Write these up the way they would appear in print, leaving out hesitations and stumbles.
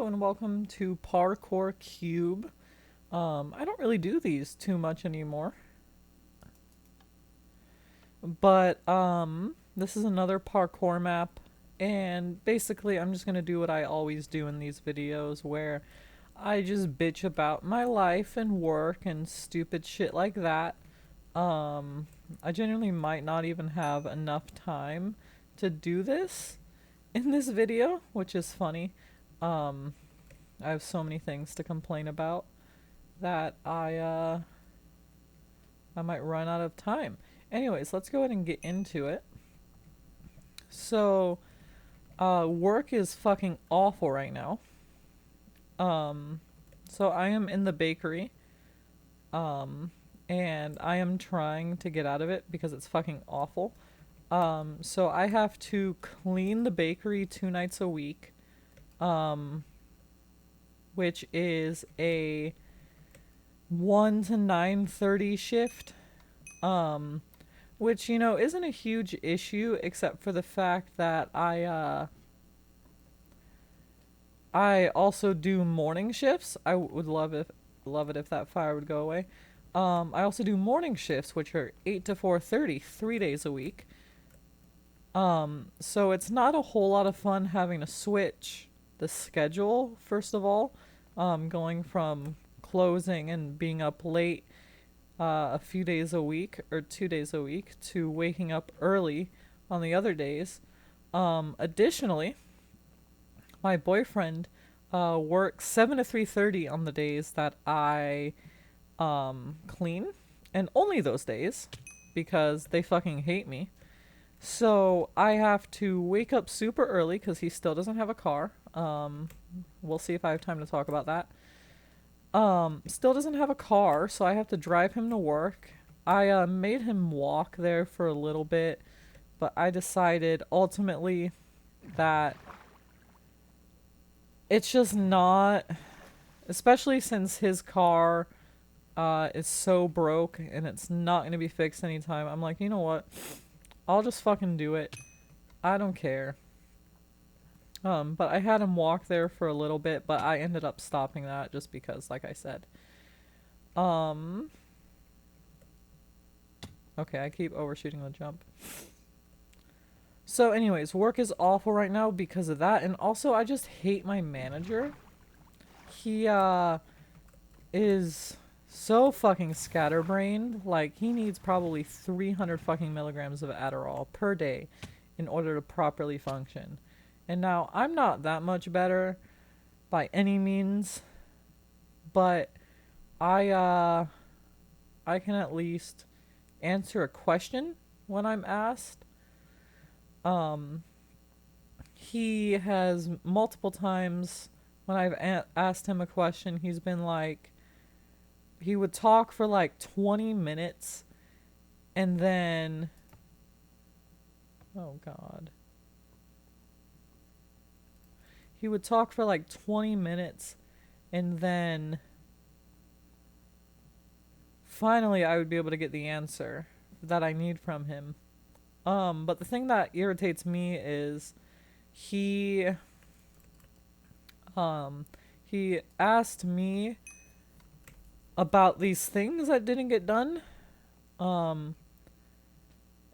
and welcome to Parkour Cube. I don't really do these too much anymore, but this is another parkour map, and basically I'm just gonna do what I always do in these videos, where I just bitch about my life and work and stupid shit like that. Um, I genuinely might not even have enough time to do this in this video, which is funny. Um, I have so many things to complain about that I might run out of time. Anyways, let's go ahead and get into it. So, work is fucking awful right now. Um, so I am in the bakery. Um, and I am trying to get out of it because it's fucking awful. So I have to clean the bakery 2 nights a week. Um, which is a 1 to 9:30 shift. Um, which isn't a huge issue except for the fact that I also do morning shifts. I would love it if that fire would go away. I also do morning shifts, which are 8 to 4:30, 3 days a week. So it's not a whole lot of fun having to switch the schedule, first of all, going from closing and being up late a few days a week or 2 days a week to waking up early on the other days. Additionally, my boyfriend works 7 to 3:30 on the days that I clean, and only those days because they fucking hate me. So I have to wake up super early because he still doesn't have a car. We'll see if I have time to talk about that. Still doesn't have a car, so I have to drive him to work. I made him walk there for a little bit, but I decided ultimately that it's just not, especially since his car is so broke and it's not going to be fixed anytime. I'm like, you know what? I'll just fucking do it. I don't care. But I had him walk there for a little bit, but I ended up stopping that just because, like I said. Um, okay, I keep overshooting the jump. So anyways, work is awful right now because of that, and also I just hate my manager. He, is so fucking scatterbrained. Like, he needs probably 300 fucking milligrams of Adderall per day in order to properly function. And now, I'm not that much better by any means, but I can at least answer a question when I'm asked. Um, he has multiple times when I've asked him a question, he's been like, he would talk for like 20 minutes and then, oh God. He would talk for like 20 minutes and then finally I would be able to get the answer that I need from him. But the thing that irritates me is he he asked me about these things that didn't get done. Um,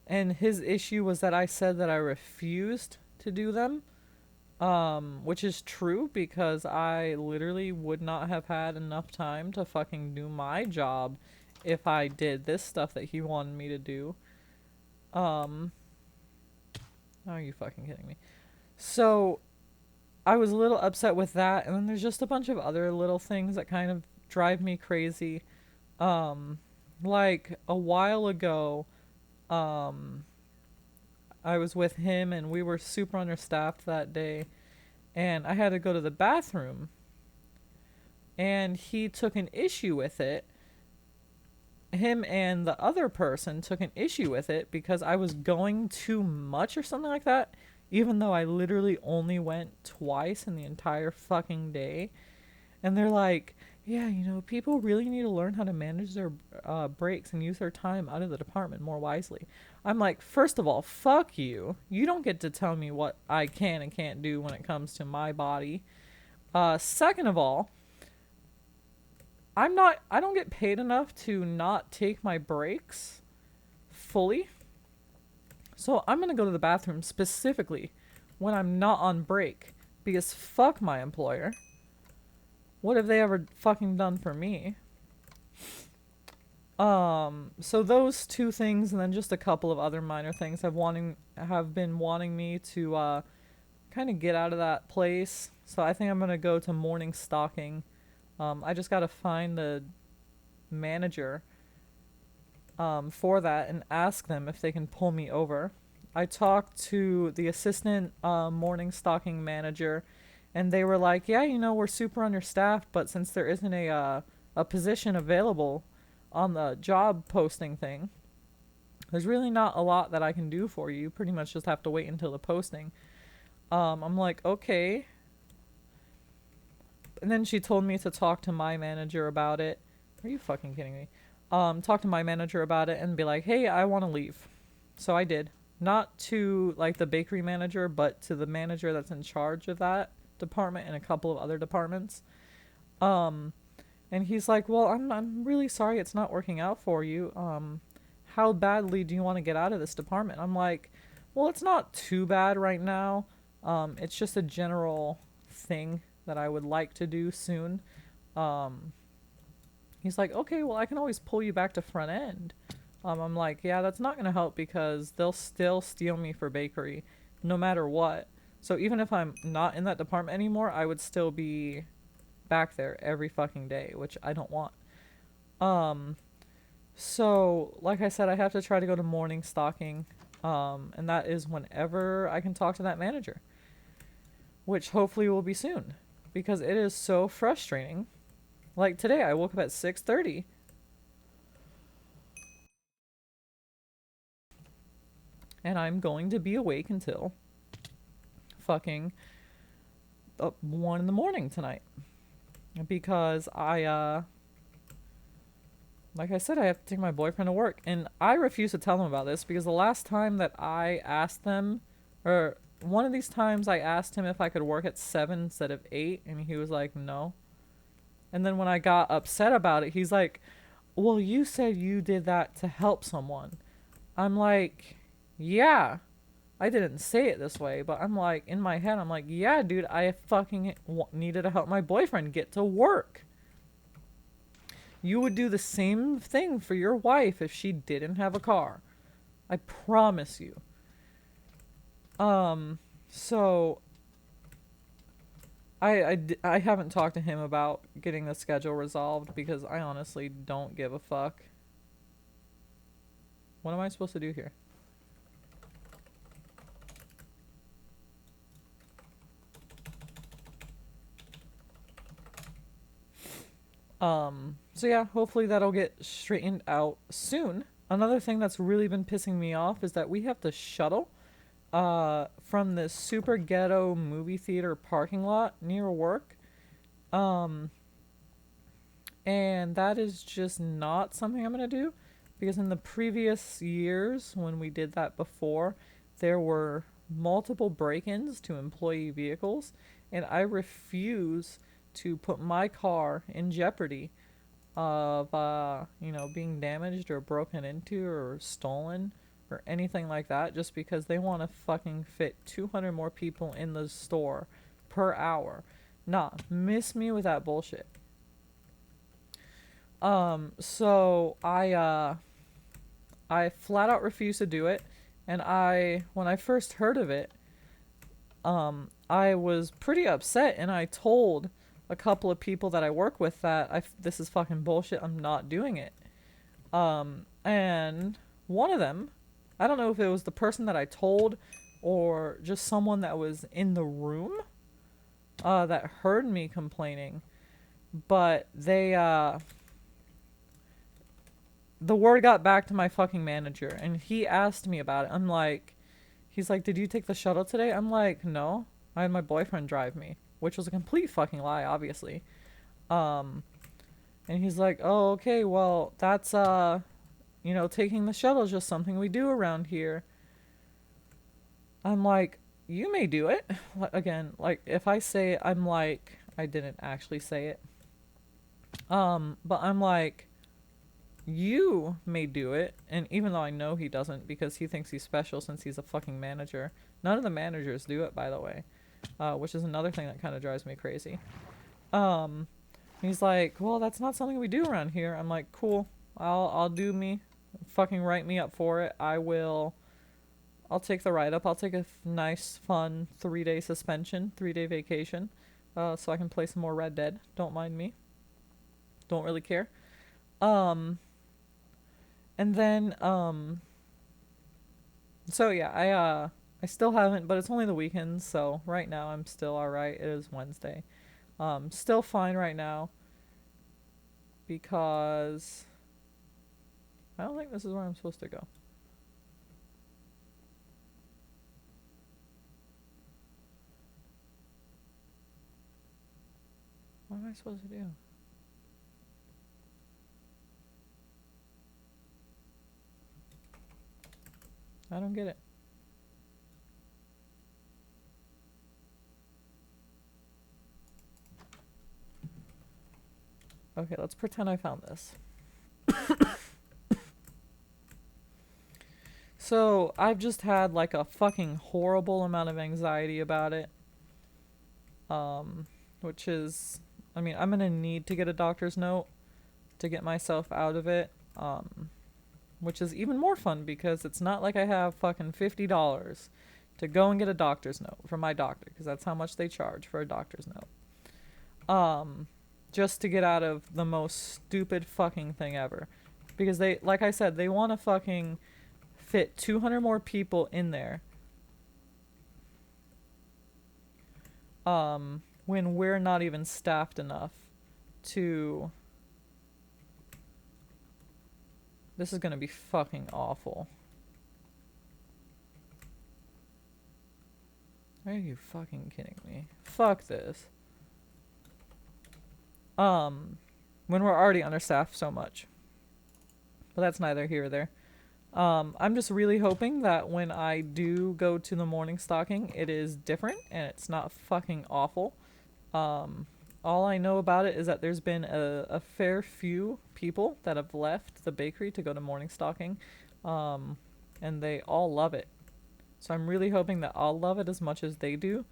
and his issue was that I said that I refused to do them. Which is true because I literally would not have had enough time to fucking do my job if I did this stuff that he wanted me to do. Um, are you fucking kidding me? So I was a little upset with that, and then there's just a bunch of other little things that kind of drive me crazy. Um, like a while ago, um, I was with him and we were super understaffed that day, and I had to go to the bathroom, and he took an issue with it. Him and the other person took an issue with it because I was going too much or something like that, even though I literally only went twice in the entire fucking day. And they're like, yeah, people really need to learn how to manage their breaks and use their time out of the department more wisely. I'm like, first of all, fuck you. You don't get to tell me what I can and can't do when it comes to my body. Second of all, I don't get paid enough to not take my breaks fully. So I'm gonna go to the bathroom specifically when I'm not on break because fuck my employer. What have they ever fucking done for me? So those two things and then just a couple of other minor things have been wanting me to kind of get out of that place. So I think I'm gonna go to morning stalking. I just gotta find the manager for that and ask them if they can pull me over. I talked to the assistant morning stalking manager, and they were like, "Yeah, you know, we're super understaffed, but since there isn't a position available on the job posting thing, there's really not a lot that I can do for you. You pretty much just have to wait until the posting." I'm like, okay. And then she told me to talk to my manager about it. Are you fucking kidding me? Talk to my manager about it and be like, hey, I want to leave. So I did. Not to like the bakery manager, but to the manager that's in charge of that department and a couple of other departments. And he's like, well, I'm really sorry it's not working out for you. How badly do you want to get out of this department? I'm like, well, it's not too bad right now. It's just a general thing that I would like to do soon. He's like, okay, well, I can always pull you back to front end. I'm like, yeah, that's not going to help because they'll still steal me for bakery no matter what. So even if I'm not in that department anymore, I would still be back there every fucking day, which I don't want. So like I said, I have to try to go to morning stalking. And that is whenever I can talk to that manager, which hopefully will be soon because it is so frustrating. Like today, I woke up at 6:30. And I'm going to be awake until fucking 1 in the morning tonight. Because like I said, I have to take my boyfriend to work. And I refuse to tell them about this because the last time that I asked them, or one of these times I asked him if I could work at 7 instead of 8, and he was like, no. And then when I got upset about it, he's like, well, you said you did that to help someone. I'm like, yeah, I didn't say it this way, but I'm like, in my head, I'm like, yeah, dude, I fucking needed to help my boyfriend get to work. You would do the same thing for your wife if she didn't have a car. I promise you. So I haven't talked to him about getting the schedule resolved because I honestly don't give a fuck. What am I supposed to do here? So yeah, hopefully that'll get straightened out soon. Another thing that's really been pissing me off is that we have to shuttle from this super ghetto movie theater parking lot near work. And that is just not something I'm gonna do because in the previous years when we did that before, there were multiple break-ins to employee vehicles, and I refuse to put my car in jeopardy of being damaged or broken into or stolen or anything like that just because they want to fucking fit 200 more people in the store per hour. Nah, miss me with that bullshit. So I flat out refuse to do it, and when I first heard of it, I was pretty upset, and I told a couple of people that I work with that this is fucking bullshit. I'm not doing it. And one of them, I don't know if it was the person that I told or just someone that was in the room, that heard me complaining, but the word got back to my fucking manager and he asked me about it. He's like, did you take the shuttle today? I'm like, no, I had my boyfriend drive me. Which was a complete fucking lie, obviously. And he's like, oh, okay, well, that's, taking the shuttle is just something we do around here. I'm like, you may do it. Again, like, if I say I'm like, I didn't actually say it. But I'm like, you may do it, and even though I know he doesn't because he thinks he's special since he's a fucking manager. None of the managers do it, by the way, which is another thing that kind of drives me crazy. Um, he's like, well, that's not something we do around here. I'm like, cool, I'll do me. Fucking write me up for it. I'll take the write up. I'll take a nice, fun 3-day suspension, 3-day vacation, so I can play some more Red Dead. Don't mind me. Don't really care. Um, and then so yeah, I still haven't, but it's only the weekends, so right now I'm still all right. It is Wednesday. Still fine right now because I don't think this is where I'm supposed to go. What am I supposed to do? I don't get it. Okay, let's pretend I found this. So, I've just had like a fucking horrible amount of anxiety about it. Which is, I mean, I'm gonna need to get a doctor's note to get myself out of it. Which is even more fun because it's not like I have fucking $50 to go and get a doctor's note from my doctor, because that's how much they charge for a doctor's note. Just to get out of the most stupid fucking thing ever. Because they, like I said, they want to fucking fit 200 more people in there. When we're not even staffed enough to... This is gonna be fucking awful. Are you fucking kidding me? Fuck this. When we're already understaffed so much. But that's neither here or there. I'm just really hoping that when I do go to the morning stocking, it is different and it's not fucking awful. All I know about it is that there's been a fair few people that have left the bakery to go to morning stocking, and they all love it. So I'm really hoping that I'll love it as much as they do.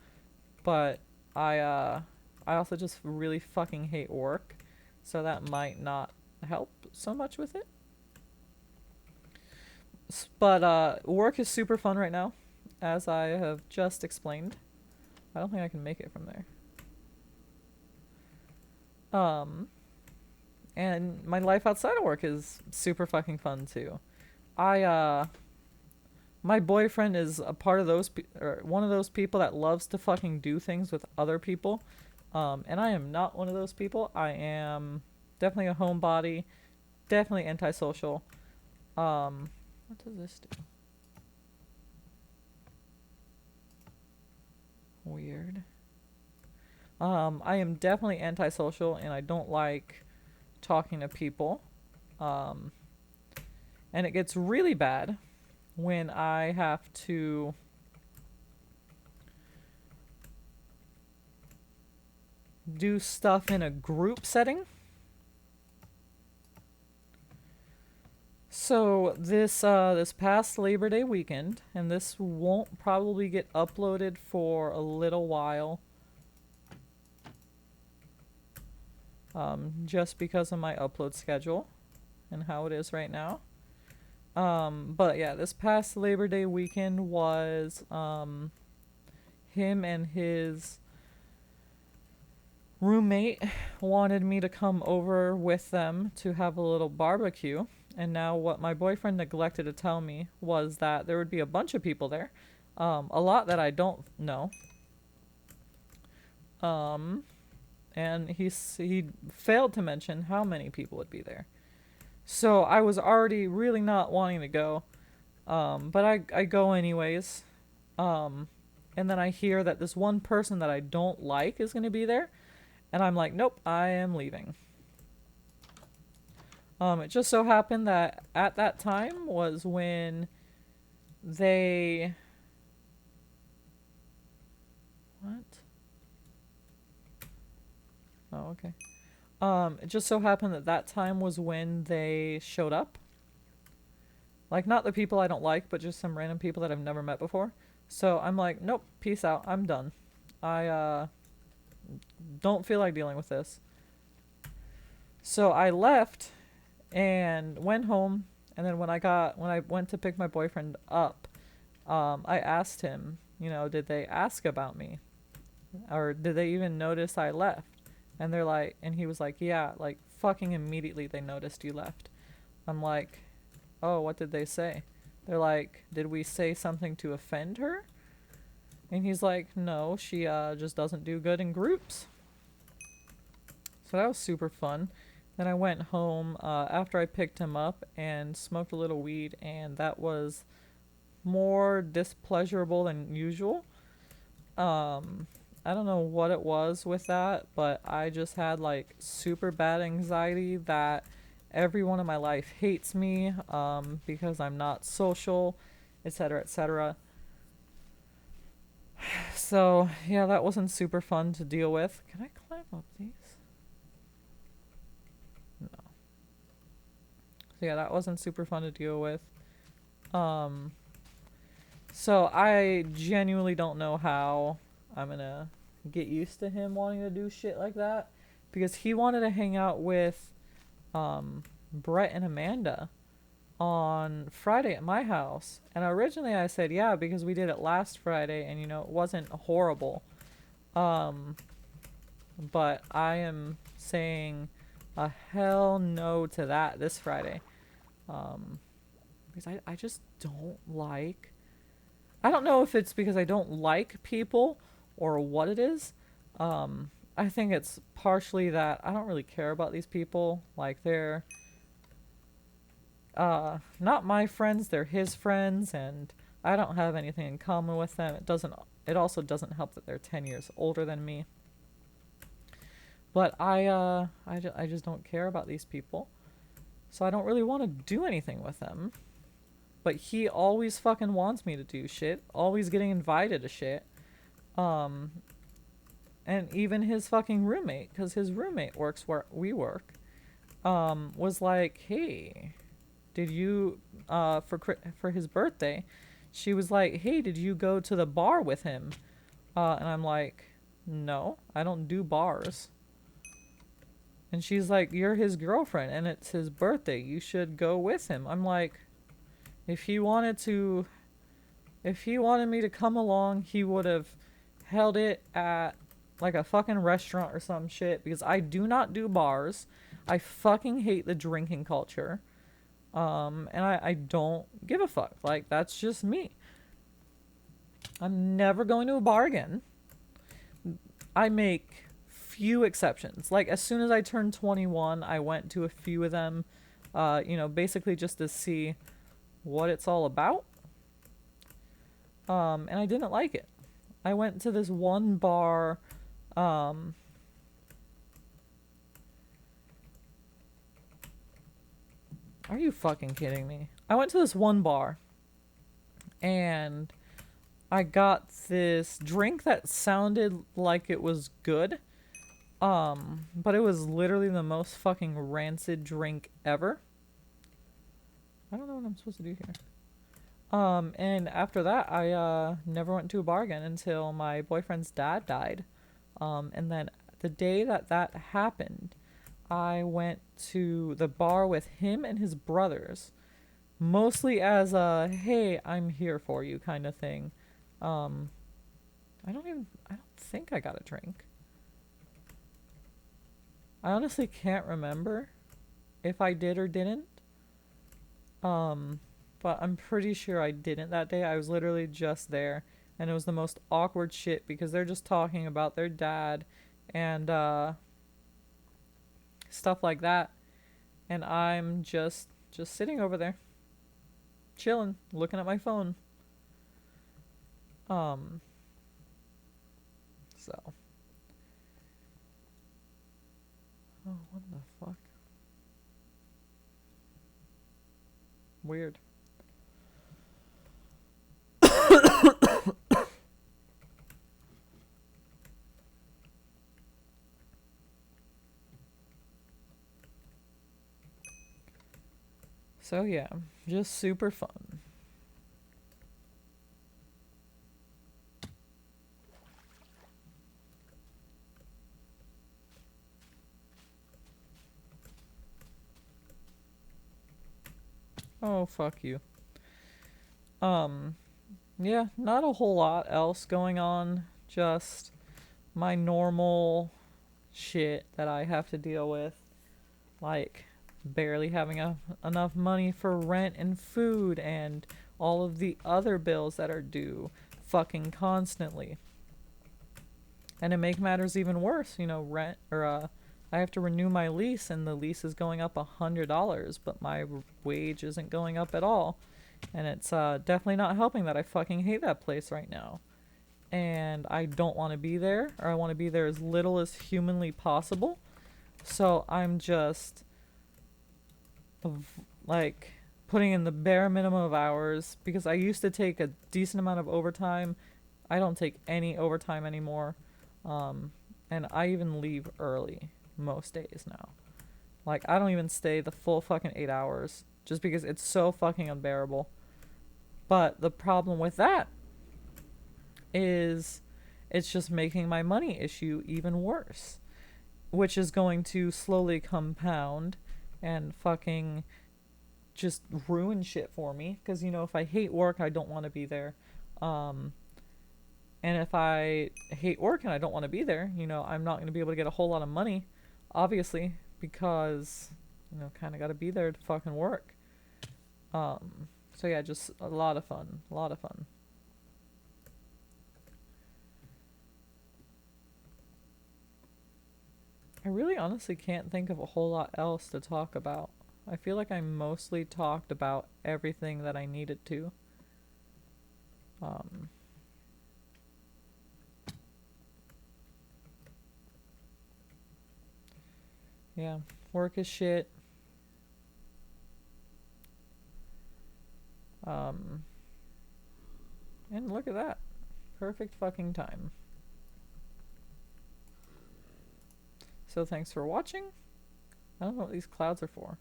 But I also just really fucking hate work, so that might not help so much with it. But work is super fun right now, as I have just explained. I don't think I can make it from there. And my life outside of work is super fucking fun too. I my boyfriend is a part of those or one of those people that loves to fucking do things with other people. And I am not one of those people. I am definitely a homebody, definitely antisocial. What does this do? Weird. I am definitely antisocial and I don't like talking to people. And it gets really bad when I have to do stuff in a group setting. So this past Labor Day weekend, and this won't probably get uploaded for a little while, just because of my upload schedule and how it is right now. But yeah, this past Labor Day weekend was him and his roommate wanted me to come over with them to have a little barbecue. And now what my boyfriend neglected to tell me was that there would be a bunch of people there. A lot that I don't know. And he failed to mention how many people would be there. So I was already really not wanting to go. But I go anyways. And then I hear that this one person that I don't like is going to be there. And I'm like, nope, I am leaving. It just so happened that at that time was when they... What? Oh, okay. It just so happened that that time was when they showed up. Like, not the people I don't like, but just some random people that I've never met before. So I'm like, nope, peace out. I'm done. I don't feel like dealing with this. So I left and went home. And then when I went to pick my boyfriend up, I asked him, you know, did they ask about me? Or did they even notice I left? And they're like, and he was like, yeah, like fucking immediately they noticed you left. I'm like, oh, what did they say? They're like, did we say something to offend her? And he's like, no, she just doesn't do good in groups. So that was super fun. Then I went home after I picked him up and smoked a little weed, and that was more displeasurable than usual. I don't know what it was with that, but I just had like super bad anxiety that everyone in my life hates me because I'm not social, etc., etc. So, yeah, that wasn't super fun to deal with. Can I climb up these? No. So, yeah, that wasn't super fun to deal with. Um, so I genuinely don't know how I'm gonna get used to him wanting to do shit like that. Because he wanted to hang out with Brett and Amanda on Friday at my house. And originally I said yeah because we did it last Friday and you know it wasn't horrible. But I am saying a hell no to that this Friday. Because I just don't like. I don't know if it's because I don't like people or what it is. I think it's partially that I don't really care about these people. Like they're not my friends, they're his friends, and I don't have anything in common with them. It also doesn't help that they're 10 years older than me. But I just don't care about these people. So I don't really want to do anything with them. But he always fucking wants me to do shit, always getting invited to shit. And even his fucking roommate, because his roommate works where we work, was like, hey, did you, for his birthday, she was like, hey, did you go to the bar with him? And I'm like, no, I don't do bars. And she's like, you're his girlfriend and it's his birthday. You should go with him. I'm like, if he wanted me to come along, he would have held it at like a fucking restaurant or some shit because I do not do bars. I fucking hate the drinking culture. And I don't give a fuck. Like, that's just me. I'm never going to a bar again. I make few exceptions. Like, as soon as I turned 21, I went to a few of them, you know, basically just to see what it's all about. And I didn't like it. I went to this one bar, are you fucking kidding me? I went to this one bar and I got this drink that sounded like it was good. But it was literally the most fucking rancid drink ever. I don't know what I'm supposed to do here. And after that, I never went to a bar again until my boyfriend's dad died. And then the day that that happened, I went to the bar with him and his brothers, mostly as a hey, I'm here for you kind of thing. I don't think I got a drink. I honestly can't remember if I did or didn't. But I'm pretty sure I didn't that day. I was literally just there, and it was the most awkward shit because they're just talking about their dad and stuff like that, and I'm just sitting over there, chilling, looking at my phone. So. Oh, what the fuck? Weird. So yeah, just super fun. Oh, fuck you. Um, yeah, not a whole lot else going on. Just my normal shit that I have to deal with. Like, barely having enough money for rent and food and all of the other bills that are due fucking constantly. And to make matters even worse, you know, rent or I have to renew my lease, and the lease is going up $100, but my wage isn't going up at all, and it's definitely not helping that I fucking hate that place right now, and I don't want to be there, or I want to be there as little as humanly possible. So I'm just like putting in the bare minimum of hours because I used to take a decent amount of overtime. I don't take any overtime anymore. Um, and I even leave early most days now. Like, I don't even stay the full fucking 8 hours just because it's so fucking unbearable. But the problem with that is it's just making my money issue even worse, which is going to slowly compound and fucking just ruin shit for me. Because, you know, if I hate work, I don't want to be there. Um, And if I hate work and I don't want to be there, you know, I'm not going to be able to get a whole lot of money, obviously, because, you know, kind of got to be there to fucking work. So yeah, just a lot of fun. A lot of fun. I really honestly can't think of a whole lot else to talk about. I feel like I mostly talked about everything that I needed to. Um, yeah, work is shit. Um, and look at that. Perfect fucking time. So thanks for watching. I don't know what these clouds are for.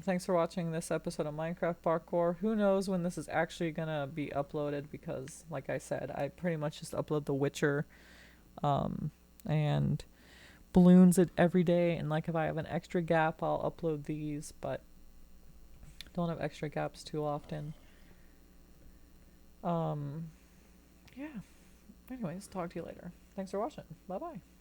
Thanks for watching this episode of Minecraft Parkour. Who knows when this is actually gonna be uploaded because, like I said, I pretty much just upload The Witcher, and balloons it every day. And like if I have an extra gap, I'll upload these, but don't have extra gaps too often. Yeah. Anyways, talk to you later. Thanks for watching. Bye bye.